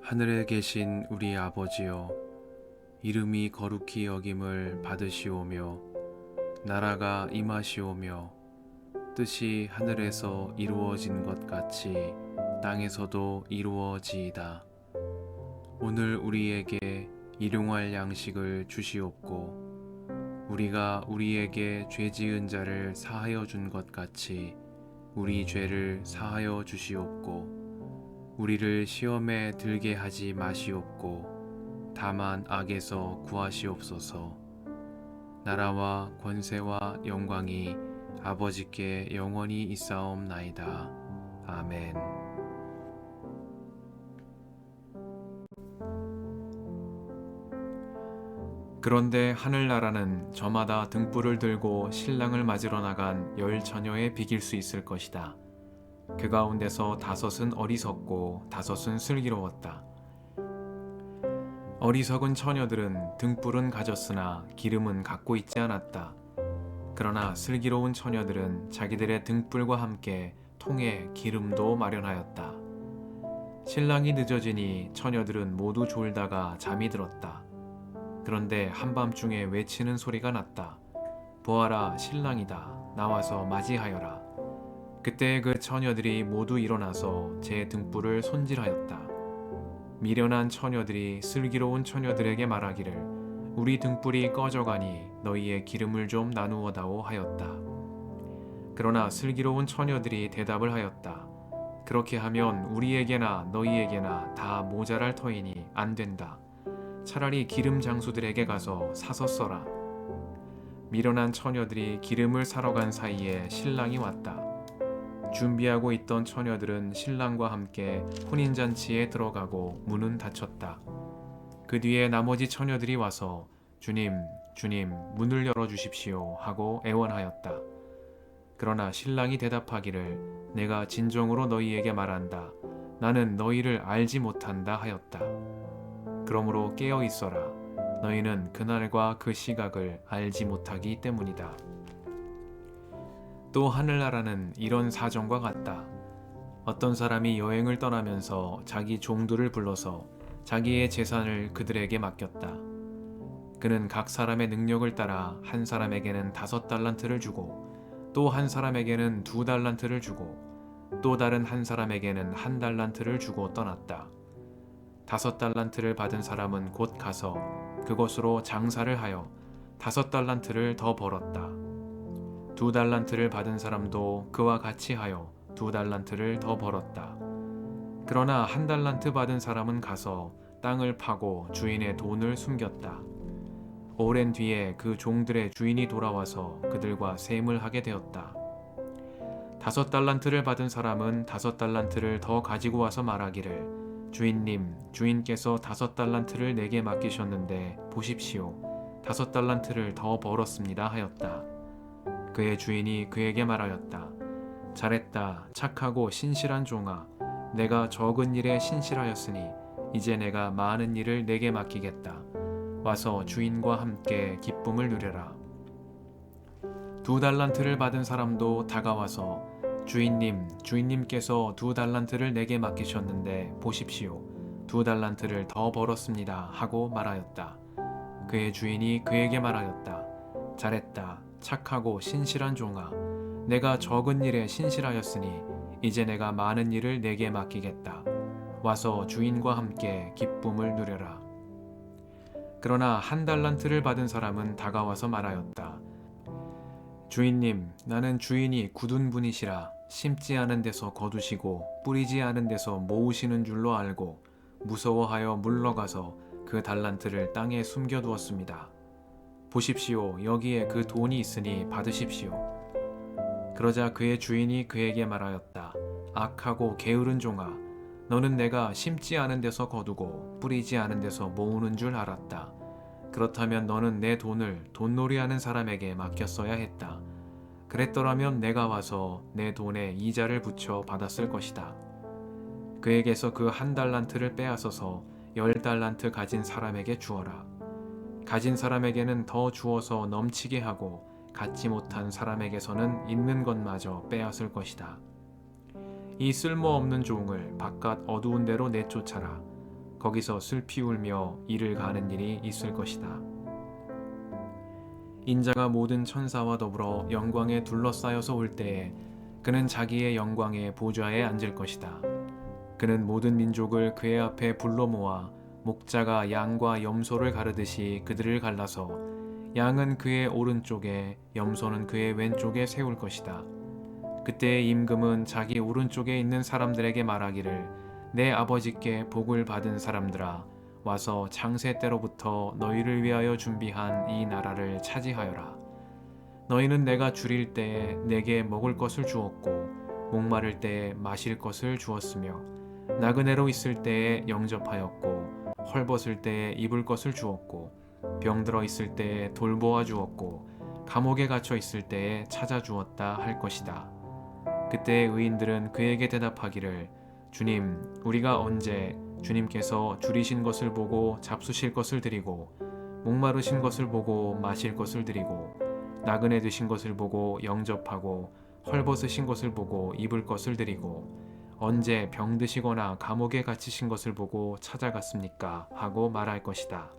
하늘에 계신 우리 아버지여, 이름이 거룩히 여김을 받으시오며 나라가 임하시오며 뜻이 하늘에서 이루어진 것 같이 땅에서도 이루어지이다. 오늘 우리에게 일용할 양식을 주시옵고 우리가 우리에게 죄 지은 자를 사하여 준 것 같이 우리 죄를 사하여 주시옵고 우리를 시험에 들게 하지 마시옵고 다만 악에서 구하시옵소서. 나라와 권세와 영광이 아버지께 영원히 있사옵나이다. 아멘. 그런데 하늘나라는 저마다 등불을 들고 신랑을 맞으러 나간 10처녀에 비길 수 있을 것이다. 그 가운데서 5은 어리석고 5은 슬기로웠다. 어리석은 처녀들은 등불은 가졌으나 기름은 갖고 있지 않았다. 그러나 슬기로운 처녀들은 자기들의 등불과 함께 통에 기름도 마련하였다. 신랑이 늦어지니 처녀들은 모두 졸다가 잠이 들었다. 그런데 한밤중에 외치는 소리가 났다. 보아라, 신랑이다. 나와서 맞이하여라. 그때 그 처녀들이 모두 일어나서 제 등불을 손질하였다. 미련한 처녀들이 슬기로운 처녀들에게 말하기를 우리 등불이 꺼져가니 너희의 기름을 좀 나누어다오 하였다. 그러나 슬기로운 처녀들이 대답을 하였다. 그렇게 하면 우리에게나 너희에게나 다 모자랄 터이니 안 된다. 차라리 기름 장수들에게 가서 사서 써라. 미련한 처녀들이 기름을 사러 간 사이에 신랑이 왔다. 준비하고 있던 처녀들은 신랑과 함께 혼인잔치에 들어가고 문은 닫혔다. 그 뒤에 나머지 처녀들이 와서 주님, 주님, 문을 열어주십시오 하고 애원하였다. 그러나 신랑이 대답하기를 내가 진정으로 너희에게 말한다. 나는 너희를 알지 못한다 하였다. 그러므로 깨어 있어라. 너희는 그날과 그 시각을 알지 못하기 때문이다. 또 하늘나라는 이런 사정과 같다. 어떤 사람이 여행을 떠나면서 자기 종들을 불러서 자기의 재산을 그들에게 맡겼다. 그는 각 사람의 능력을 따라 한 사람에게는 5달란트를 주고 또 한 사람에게는 2달란트를 주고 또 다른 한 사람에게는 1달란트를 주고 떠났다. 5달란트를 받은 사람은 곧 가서 그것으로 장사를 하여 5달란트를 더 벌었다. 2달란트를 받은 사람도 그와 같이 하여 2달란트를 더 벌었다. 그러나 1달란트 받은 사람은 가서 땅을 파고 주인의 돈을 숨겼다. 오랜 뒤에 그 종들의 주인이 돌아와서 그들과 셈을 하게 되었다. 5달란트를 받은 사람은 5달란트를 더 가지고 와서 말하기를 주인님, 주인께서 5달란트를 내게 맡기셨는데 보십시오. 5달란트를 더 벌었습니다 하였다. 그의 주인이 그에게 말하였다. 잘했다. 착하고 신실한 종아. 내가 적은 일에 신실하였으니 이제 내가 많은 일을 내게 맡기겠다. 와서 주인과 함께 기쁨을 누려라. 2달란트를 받은 사람도 다가와서 주인님, 주인님께서 2달란트를 내게 맡기셨는데 보십시오. 2달란트를 더 벌었습니다 하고 말하였다. 그의 주인이 그에게 말하였다. 잘했다. 착하고 신실한 종아. 내가 적은 일에 신실하였으니 이제 내가 많은 일을 내게 맡기겠다. 와서 주인과 함께 기쁨을 누려라. 그러나 1달란트를 받은 사람은 다가와서 말하였다. 주인님, 나는 주인이 굳은 분이시라 심지 않은 데서 거두시고 뿌리지 않은 데서 모으시는 줄로 알고 무서워하여 물러가서 그 달란트를 땅에 숨겨두었습니다. 보십시오. 여기에 그 돈이 있으니 받으십시오. 그러자 그의 주인이 그에게 말하였다. 악하고 게으른 종아. 너는 내가 심지 않은 데서 거두고 뿌리지 않은 데서 모으는 줄 알았다. 그렇다면 너는 내 돈을 돈놀이하는 사람에게 맡겼어야 했다. 그랬더라면 내가 와서 내 돈에 이자를 붙여 받았을 것이다. 그에게서 그 1달란트를 빼앗아서 10달란트 가진 사람에게 주어라. 가진 사람에게는 더 주어서 넘치게 하고 갖지 못한 사람에게서는 있는 것마저 빼앗을 것이다. 이 쓸모없는 종을 바깥 어두운 데로 내쫓아라. 거기서 슬피 울며 이를 가는 일이 있을 것이다. 인자가 모든 천사와 더불어 영광에 둘러싸여서 올 때에 그는 자기의 영광의 보좌에 앉을 것이다. 그는 모든 민족을 그의 앞에 불러 모아 목자가 양과 염소를 가르듯이 그들을 갈라서 양은 그의 오른쪽에 염소는 그의 왼쪽에 세울 것이다. 그때 임금은 자기 오른쪽에 있는 사람들에게 말하기를 내 아버지께 복을 받은 사람들아 와서 창세 때로부터 너희를 위하여 준비한 이 나라를 차지하여라. 너희는 내가 줄일 때에 내게 먹을 것을 주었고 목마를 때에 마실 것을 주었으며 나그네로 있을 때에 영접하였고 헐벗을 때에 입을 것을 주었고 병들어 있을 때에 돌보아 주었고 감옥에 갇혀 있을 때에 찾아 주었다 할 것이다. 그때 의인들은 그에게 대답하기를 주님, 우리가 언제 주님께서 줄이신 것을 보고 잡수실 것을 드리고 목마르신 것을 보고 마실 것을 드리고 나그네 되신 것을 보고 영접하고 헐벗으신 것을 보고 입을 것을 드리고 언제 병드시거나 감옥에 갇히신 것을 보고 찾아갔습니까? 하고 말할 것이다.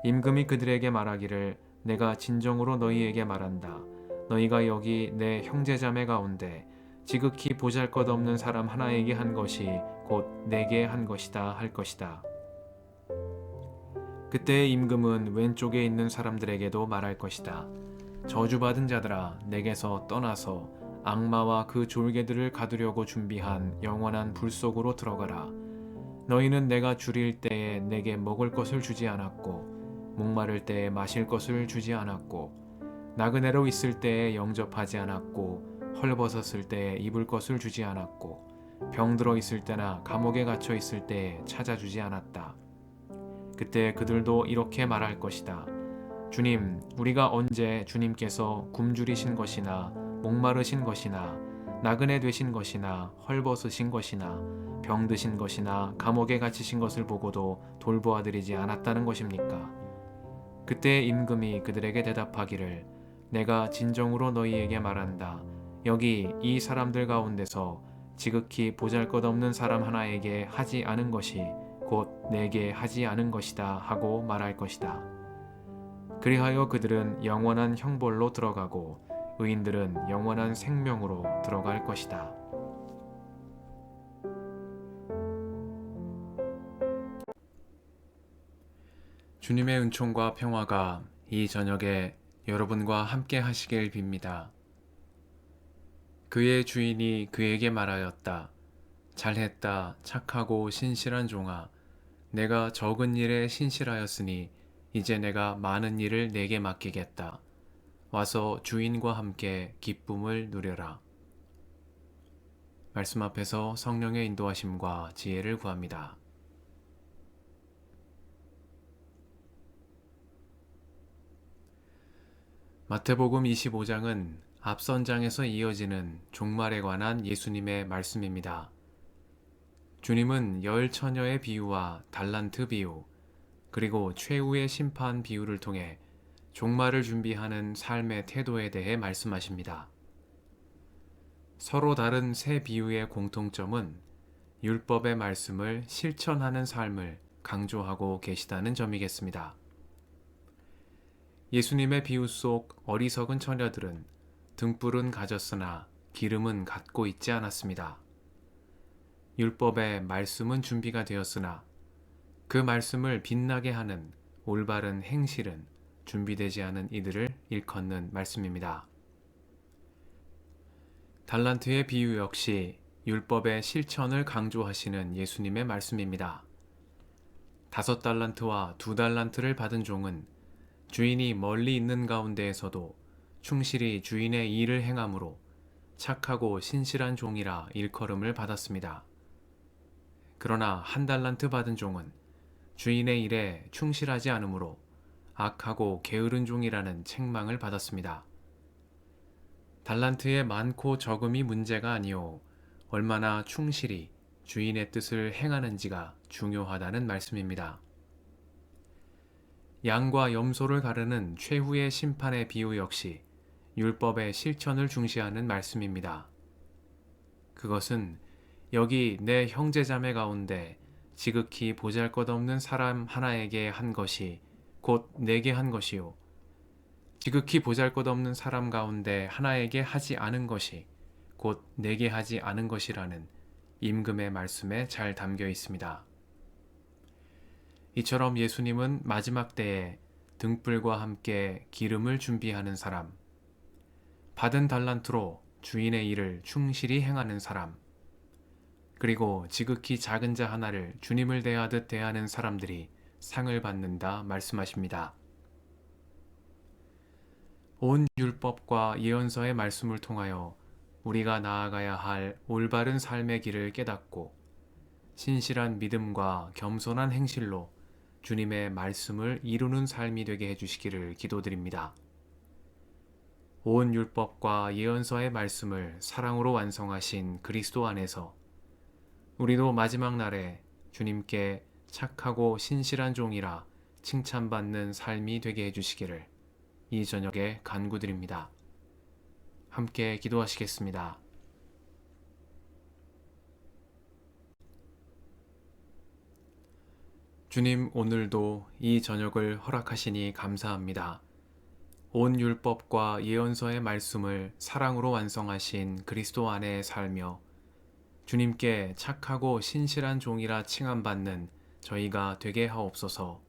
임금이 그들에게 말하기를 내가 진정으로 너희에게 말한다. 너희가 여기 내 형제자매 가운데 지극히 보잘것없는 사람 하나에게 한 것이 곧 내게 한 것이다 할 것이다. 그때 임금은 왼쪽에 있는 사람들에게도 말할 것이다. 저주받은 자들아 내게서 떠나서 악마와 그 졸개들을 가두려고 준비한 영원한 불 속으로 들어가라. 너희는 내가 줄일 때에 내게 먹을 것을 주지 않았고 목마를 때에 마실 것을 주지 않았고 나그네로 있을 때에 영접하지 않았고 헐벗었을 때에 입을 것을 주지 않았고 병들어 있을 때나 감옥에 갇혀 있을 때에 찾아주지 않았다. 그때 그들도 이렇게 말할 것이다. 주님, 우리가 언제 주님께서 굶주리신 것이나 목마르신 것이나 나그네 되신 것이나 헐벗으신 것이나 병드신 것이나 감옥에 갇히신 것을 보고도 돌보아 드리지 않았다는 것입니까? 그때 임금이 그들에게 대답하기를 내가 진정으로 너희에게 말한다. 여기 이 사람들 가운데서 지극히 보잘것없는 사람 하나에게 하지 않은 것이 곧 내게 하지 않은 것이다 하고 말할 것이다. 그리하여 그들은 영원한 형벌로 들어가고 의인들은 영원한 생명으로 들어갈 것이다. 주님의 은총과 평화가 이 저녁에 여러분과 함께 하시길 빕니다. 그의 주인이 그에게 말하였다. 잘했다, 착하고 신실한 종아. 내가 적은 일에 신실하였으니 이제 내가 많은 일을 내게 맡기겠다. 와서 주인과 함께 기쁨을 누려라. 말씀 앞에서 성령의 인도하심과 지혜를 구합니다. 마태복음 25장은 앞선 장에서 이어지는 종말에 관한 예수님의 말씀입니다. 주님은 열 처녀의 비유와 달란트 비유, 그리고 최후의 심판 비유를 통해 종말을 준비하는 삶의 태도에 대해 말씀하십니다. 서로 다른 세 비유의 공통점은 율법의 말씀을 실천하는 삶을 강조하고 계시다는 점이겠습니다. 예수님의 비유 속 어리석은 처녀들은 등불은 가졌으나 기름은 갖고 있지 않았습니다. 율법의 말씀은 준비가 되었으나 그 말씀을 빛나게 하는 올바른 행실은 준비되지 않은 이들을 일컫는 말씀입니다. 달란트의 비유 역시 율법의 실천을 강조하시는 예수님의 말씀입니다. 5달란트와 2달란트를 받은 종은 주인이 멀리 있는 가운데에서도 충실히 주인의 일을 행함으로 착하고 신실한 종이라 일컬음을 받았습니다. 그러나 1달란트 받은 종은 주인의 일에 충실하지 않으므로 악하고 게으른 종이라는 책망을 받았습니다. 달란트의 많고 적음이 문제가 아니오 얼마나 충실히 주인의 뜻을 행하는지가 중요하다는 말씀입니다. 양과 염소를 가르는 최후의 심판의 비유 역시 율법의 실천을 중시하는 말씀입니다. 그것은 여기 내 형제자매 가운데 지극히 보잘것없는 사람 하나에게 한 것이 곧 내게 한 것이요 지극히 보잘것없는 사람 가운데 하나에게 하지 않은 것이 곧 내게 하지 않은 것이라는 임금의 말씀에 잘 담겨 있습니다. 이처럼 예수님은 마지막 때에 등불과 함께 기름을 준비하는 사람, 받은 달란트로 주인의 일을 충실히 행하는 사람, 그리고 지극히 작은 자 하나를 주님을 대하듯 대하는 사람들이 상을 받는다 말씀하십니다. 온 율법과 예언서의 말씀을 통하여 우리가 나아가야 할 올바른 삶의 길을 깨닫고 신실한 믿음과 겸손한 행실로 주님의 말씀을 이루는 삶이 되게 해주시기를 기도드립니다. 온 율법과 예언서의 말씀을 사랑으로 완성하신 그리스도 안에서 우리도 마지막 날에 주님께 착하고 신실한 종이라 칭찬받는 삶이 되게 해주시기를 이 저녁에 간구드립니다. 함께 기도하시겠습니다. 주님, 오늘도 이 저녁을 허락하시니 감사합니다. 온 율법과 예언서의 말씀을 사랑으로 완성하신 그리스도 안에 살며 주님께 착하고 신실한 종이라 칭함받는 저희가 되게 하옵소서.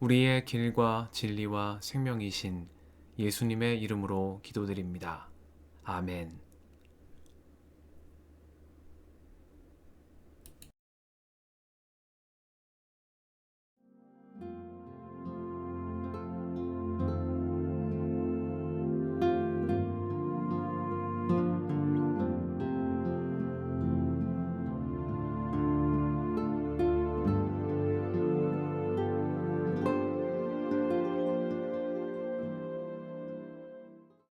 우리의 길과 진리와 생명이신 예수님의 이름으로 기도드립니다. 아멘.